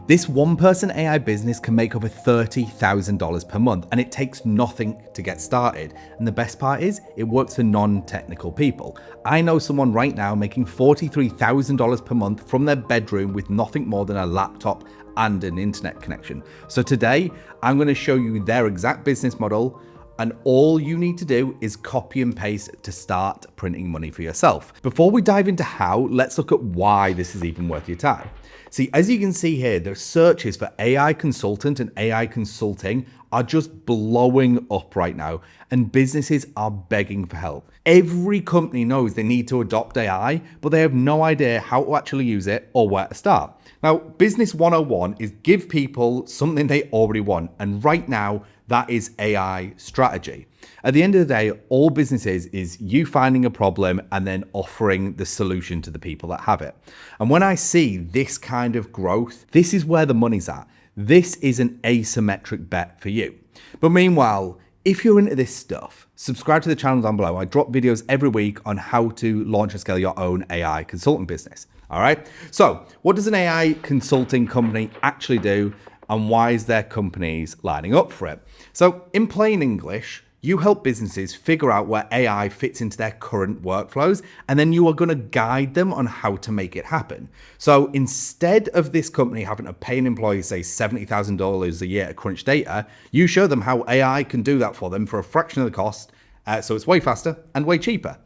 This one-person AI business can make over $30,000 per month, and it takes nothing to get started. And the best part is, it works for non-technical people. I know someone right now making $43,000 per month from their bedroom with nothing more than a laptop and an internet connection. So today, I'm going to show you their exact business model, and all you need to do is copy and paste to start printing money for yourself. Before we dive into how, let's look at why this is even worth your time. See, as you can see here, the searches for AI consultant and AI consulting are just blowing up right now, and businesses are begging for help. Every company knows they need to adopt AI, but they have no idea how to actually use it or where to start. Now, Business 101 is give people something they already want, and right now, that is AI strategy. At the end of the day, all businesses is you finding a problem and then offering the solution to the people that have it. And when I see this kind of growth, this is where the money's at. This is an asymmetric bet for you. But meanwhile, if you're into this stuff, subscribe to the channel down below. I drop videos every week on how to launch and scale your own AI consulting business. All right. So what does an AI consulting company actually do, and why is their companies lining up for it? So in plain English, you help businesses figure out where AI fits into their current workflows, and then you are going to guide them on how to make it happen. So instead of this company having to pay an employee, say $70,000 a year to crunch data, you show them how AI can do that for them for a fraction of the cost. So it's way faster and way cheaper.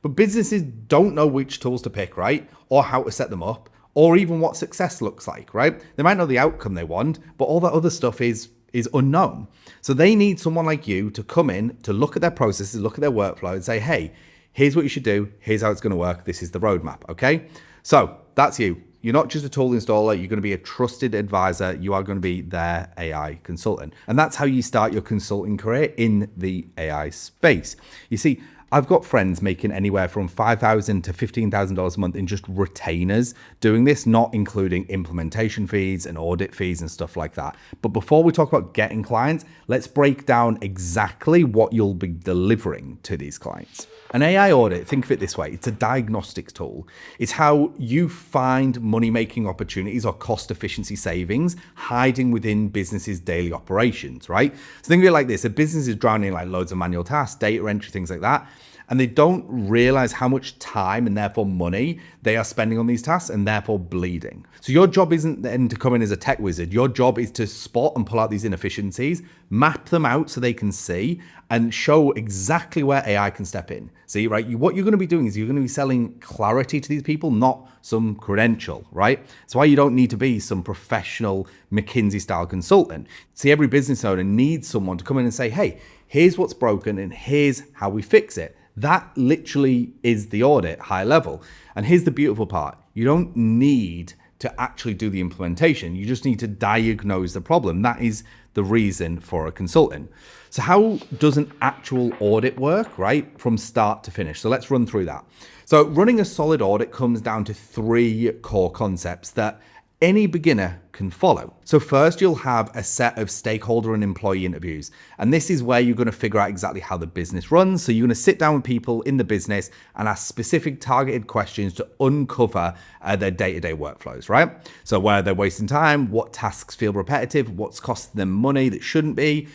But businesses don't know which tools to pick, right? Or how to set them up, or even what success looks like, right? They might know the outcome they want, but all that other stuff is unknown. So they need someone like you to come in, to look at their processes, look at their workflow and say, hey, here's what you should do. Here's how it's going to work. This is the roadmap. Okay. So that's you. You're not just a tool installer. You're going to be a trusted advisor. You are going to be their AI consultant. And that's how you start your consulting career in the AI space. You see, I've got friends making anywhere from $5,000 to $15,000 a month in just retainers doing this, not including implementation fees and audit fees and stuff like that. But before we talk about getting clients, let's break down exactly what you'll be delivering to these clients. An AI audit, think of it this way, it's a diagnostics tool. It's how you find money-making opportunities or cost efficiency savings hiding within businesses' daily operations, right? So think of it like this, a business is drowning in like loads of manual tasks, data entry, things like that, and they don't realize how much time and therefore money they are spending on these tasks and therefore bleeding. So your job isn't then to come in as a tech wizard. Your job is to spot and pull out these inefficiencies, map them out so they can see, and show exactly where AI can step in. See, right? What you're going to be doing is you're going to be selling clarity to these people, not some credential, right? That's why you don't need to be some professional McKinsey style consultant. See, every business owner needs someone to come in and say, hey, here's what's broken and here's how we fix it. That literally is the audit, high level. And here's the beautiful part. You don't need to actually do the implementation. You just need to diagnose the problem. That is the reason for a consultant. So how does an actual audit work, right? From start to finish. So let's run through that. So running a solid audit comes down to three core concepts that any beginner can follow. So first, you'll have a set of stakeholder and employee interviews. And this is where you're going to figure out exactly how the business runs. So you're going to sit down with people in the business and ask specific targeted questions to uncover their day-to-day workflows, right? So where they're wasting time, what tasks feel repetitive, what's costing them money that shouldn't be.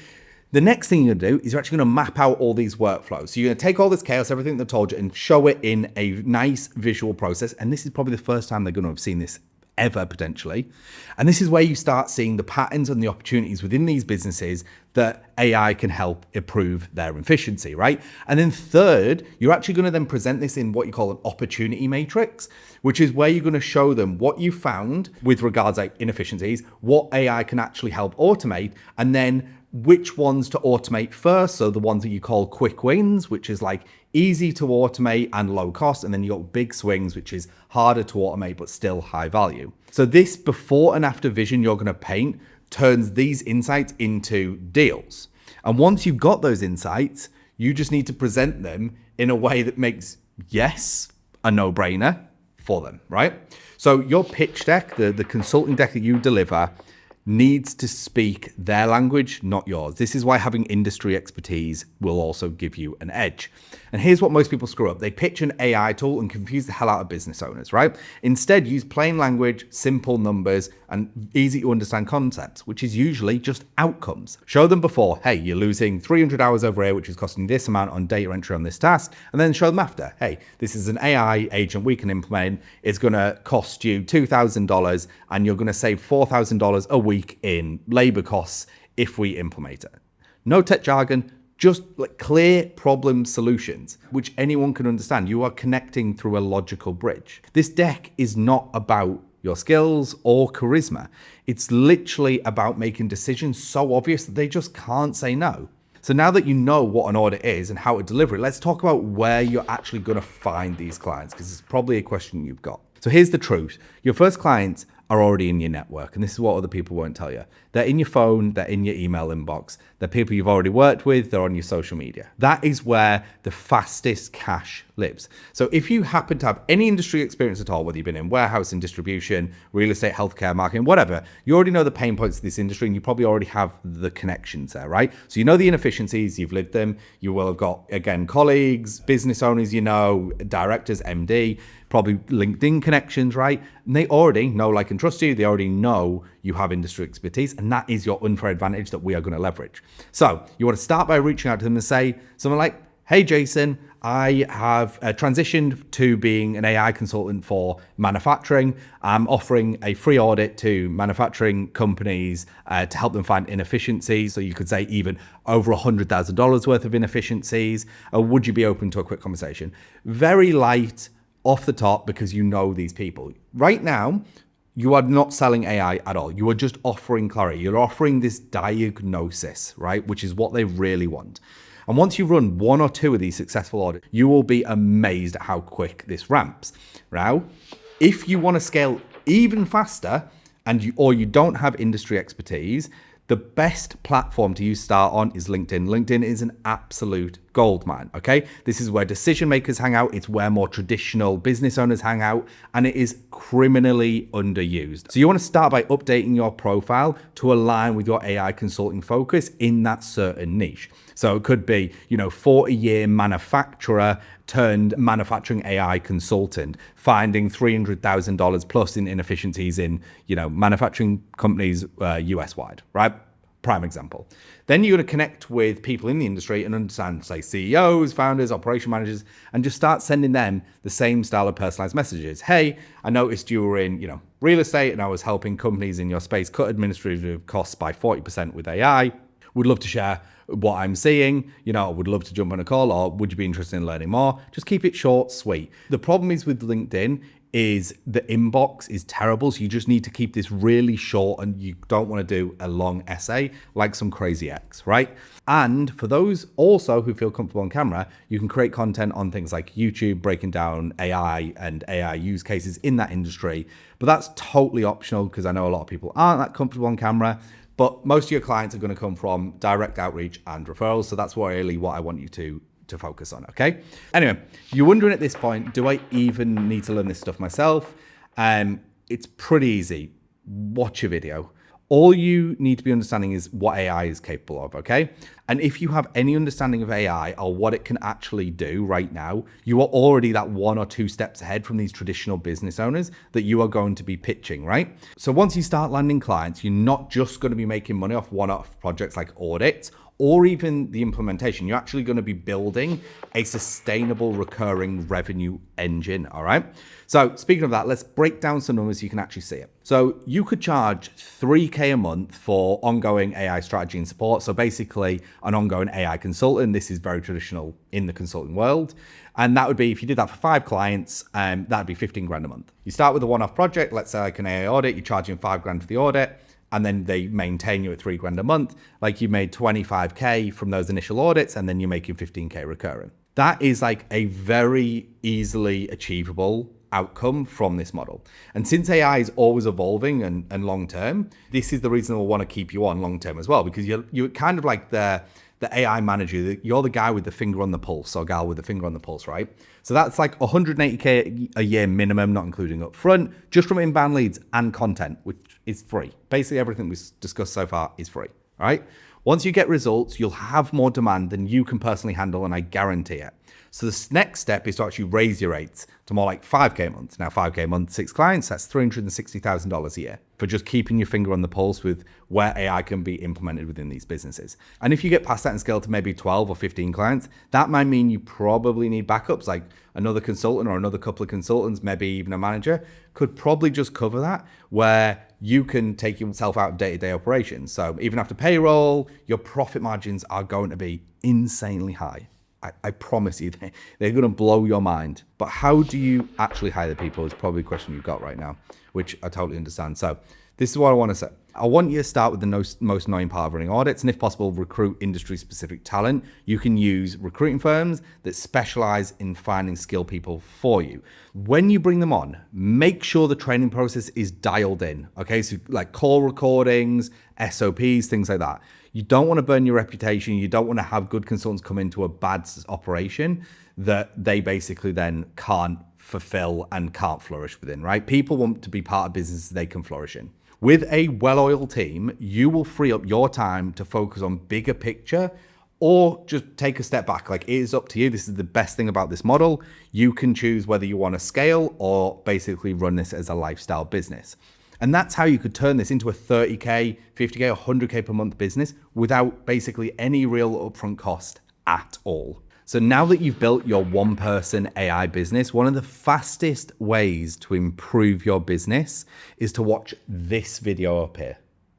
The next thing you're going to do is you're actually going to map out all these workflows. So you're going to take all this chaos, everything they told you, and show it in a nice visual process. And this is probably the first time they're going to have seen this ever potentially. And this is where you start seeing the patterns and the opportunities within these businesses that AI can help improve their efficiency, right? And then third, you're actually going to then present this in what you call an opportunity matrix, which is where you're going to show them what you found with regards to inefficiencies, what AI can actually help automate, and then which ones to automate first. So the ones that you call quick wins, which is like easy to automate and low cost. And then you got big swings, which is harder to automate, but still high value. So this before and after vision you're going to paint turns these insights into deals. And once you've got those insights, you just need to present them in a way that makes yes a no-brainer for them, right? So your pitch deck, the consulting deck that you deliver, needs to speak their language, not yours. This is why having industry expertise will also give you an edge. And here's what most people screw up. They pitch an AI tool and confuse the hell out of business owners, right? Instead, use plain language, simple numbers, and easy to understand concepts, which is usually just outcomes. Show them before, hey, you're losing 300 hours over here, which is costing this amount on data entry on this task. And then show them after, hey, this is an AI agent we can implement. It's going to cost you $2,000 and you're going to save $4,000 a week in labor costs if we implement it. No tech jargon, just like clear problem solutions, which anyone can understand. You are connecting through a logical bridge. This deck is not about your skills or charisma. It's literally about making decisions so obvious that they just can't say no. So now that you know what an audit is and how to deliver it, let's talk about where you're actually going to find these clients, because it's probably a question you've got. So here's the truth. Your first clients are already in your network, and this is what other people won't tell you. They're in your phone, they're in your email inbox, they're people you've already worked with, they're on your social media. That is where the fastest cash lives. So if you happen to have any industry experience at all, whether you've been in warehouse and distribution, real estate, healthcare, marketing, whatever, you already know the pain points of this industry and you probably already have the connections there, right? So you know the inefficiencies, you've lived them, you will have got, again, colleagues, business owners, directors, MD, probably LinkedIn connections, right? And they already know, like, and trust you. They already know you have industry expertise, and that is your unfair advantage that we are going to leverage. So you want to start by reaching out to them and say something like, hey, Jason, I have transitioned to being an AI consultant for manufacturing. I'm offering a free audit to manufacturing companies to help them find inefficiencies. So you could say even over $100,000 worth of inefficiencies. Would you be open to a quick conversation? Very light, off the top, because you know these people. Right now, you are not selling AI at all. You are just offering clarity. You're offering this diagnosis, right? Which is what they really want. And once you run one or two of these successful audits, you will be amazed at how quick this ramps. Now, if you want to scale even faster and you don't have industry expertise, the best platform to start on is LinkedIn. LinkedIn is an absolute goldmine, okay? This is where decision makers hang out. It's where more traditional business owners hang out, and it is criminally underused. So you want to start by updating your profile to align with your AI consulting focus in that certain niche. So it could be, 40-year manufacturer turned manufacturing AI consultant, finding $300,000 plus in inefficiencies in, manufacturing companies US-wide, right? Prime example. Then you're going to connect with people in the industry and understand, say, CEOs, founders, operation managers, and just start sending them the same style of personalized messages. Hey, I noticed you were in, real estate, and I was helping companies in your space cut administrative costs by 40% with AI. Would love to share what I'm seeing. I would love to jump on a call, or would you be interested in learning more? Just keep it short, sweet. The problem is with LinkedIn is the inbox is terrible. So you just need to keep this really short, and you don't want to do a long essay like some crazy ex, right? And for those also who feel comfortable on camera, you can create content on things like YouTube, breaking down AI and AI use cases in that industry. But that's totally optional, because I know a lot of people aren't that comfortable on camera. But most of your clients are going to come from direct outreach and referrals. So that's really what I want you to focus on, okay? Anyway, you're wondering at this point, do I even need to learn this stuff myself? It's pretty easy. Watch a video. All you need to be understanding is what AI is capable of, okay? And if you have any understanding of AI or what it can actually do right now, you are already that 1 or 2 steps ahead from these traditional business owners that you are going to be pitching, right? So once you start landing clients, you're not just going to be making money off one-off projects like audits or even the implementation. You're actually going to be building a sustainable recurring revenue engine, all right? So speaking of that, let's break down some numbers so you can actually see it. So you could charge $3K a month for ongoing AI strategy and support. So basically an ongoing AI consultant. This is very traditional in the consulting world. And that would be, if you did that for 5 clients, that'd be 15 grand a month. You start with a one-off project, let's say like an AI audit, you're charging 5 grand for the audit, and then they maintain you at 3 grand a month. Like you made 25K from those initial audits, and then you're making 15K recurring. That is like a very easily achievable outcome from this model. And since AI is always evolving and long-term, this is the reason we'll want to keep you on long-term as well, because you're kind of like the AI manager. You're the guy with the finger on the pulse, or gal with the finger on the pulse, right? So that's like 180K a year minimum, not including upfront, just from inbound leads and content, which is free. Basically, everything we've discussed so far is free, all right? Once you get results, you'll have more demand than you can personally handle, and I guarantee it. So the next step is to actually raise your rates to more like 5K a month. Now, 5K a month, 6 clients, that's $360,000 a year for just keeping your finger on the pulse with where AI can be implemented within these businesses. And if you get past that and scale to maybe 12 or 15 clients, that might mean you probably need backups, like another consultant or another couple of consultants, maybe even a manager could probably just cover that, where you can take yourself out of day-to-day operations. So even after payroll, your profit margins are going to be insanely high. I promise you, they're going to blow your mind. But how do you actually hire the people is probably a question you've got right now, which I totally understand. So this is what I want to say. I want you to start with the most annoying part of running audits, and if possible, recruit industry-specific talent. You can use recruiting firms that specialize in finding skilled people for you. When you bring them on, make sure the training process is dialed in, okay? So like call recordings, SOPs, things like that. You don't want to burn your reputation. You don't want to have good consultants come into a bad operation that they basically then can't fulfill and can't flourish within, right? People want to be part of businesses they can flourish in. With a well-oiled team, you will free up your time to focus on bigger picture or just take a step back. Like, it is up to you. This is the best thing about this model. You can choose whether you want to scale or basically run this as a lifestyle business. And that's how you could turn this into a 30K, 50K, or 100K per month business without basically any real upfront cost at all. So now that you've built your one-person AI business, one of the fastest ways to improve your business is to watch this video up here.